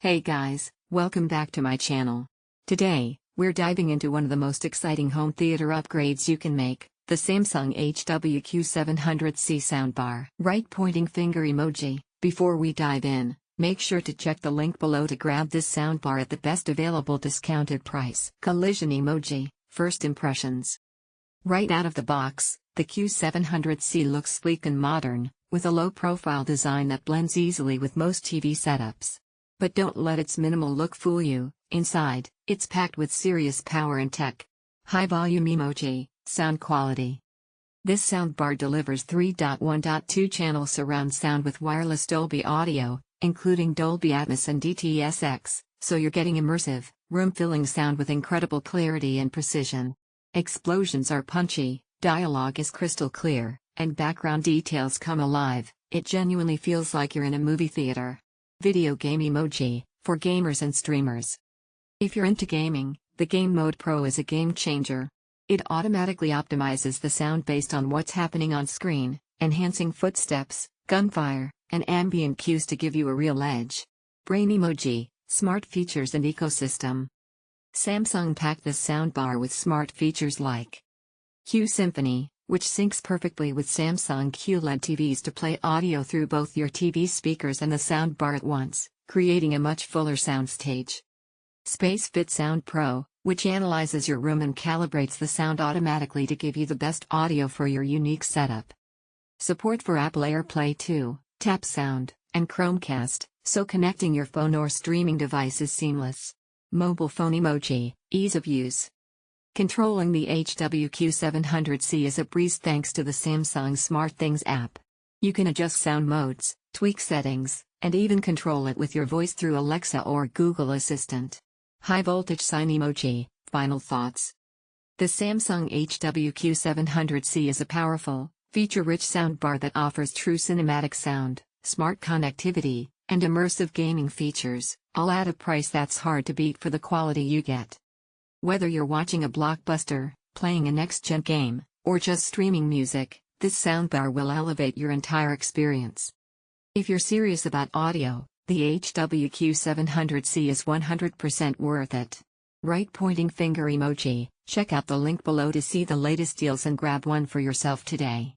Hey guys, welcome back to my channel. Today, we're diving into one of the most exciting home theater upgrades you can make, the Samsung HW-Q700C soundbar. Right pointing finger emoji. Before we dive in, make sure to check the link below to grab this soundbar at the best available discounted price. Collision emoji. First impressions. Right out of the box, the Q700C looks sleek and modern, with a low-profile design that blends easily with most TV setups. But don't let its minimal look fool you. Inside, it's packed with serious power and tech. High volume emoji. Sound quality. This soundbar delivers 3.1.2 channel surround sound with wireless Dolby audio, including Dolby Atmos and DTS, so you're getting immersive, room-filling sound with incredible clarity and precision. Explosions are punchy, dialogue is crystal clear, and background details come alive. It genuinely feels like you're in a movie theater. Video game emoji, for gamers and streamers. If you're into gaming, the Game Mode Pro is a game changer. It automatically optimizes the sound based on what's happening on screen, enhancing footsteps, gunfire, and ambient cues to give you a real edge. Brain emoji, smart features and ecosystem. Samsung packed this soundbar with smart features like Q-Symphony, which syncs perfectly with Samsung QLED TVs to play audio through both your TV speakers and the soundbar at once, creating a much fuller soundstage. SpaceFit Sound Pro, which analyzes your room and calibrates the sound automatically to give you the best audio for your unique setup. Support for Apple Airplay 2, Tap Sound, and Chromecast, so connecting your phone or streaming device is seamless. Mobile phone emoji, ease of use. Controlling the HW-Q700C is a breeze thanks to the Samsung SmartThings app. You can adjust sound modes, tweak settings, and even control it with your voice through Alexa or Google Assistant. High voltage sign emoji. Final thoughts. The Samsung HW-Q700C is a powerful, feature-rich soundbar that offers true cinematic sound, smart connectivity, and immersive gaming features, all at a price that's hard to beat for the quality you get. Whether you're watching a blockbuster, playing a next-gen game, or just streaming music, this soundbar will elevate your entire experience. If you're serious about audio, the HW-Q700C is 100% worth it. Right pointing finger emoji. Check out the link below to see the latest deals and grab one for yourself today.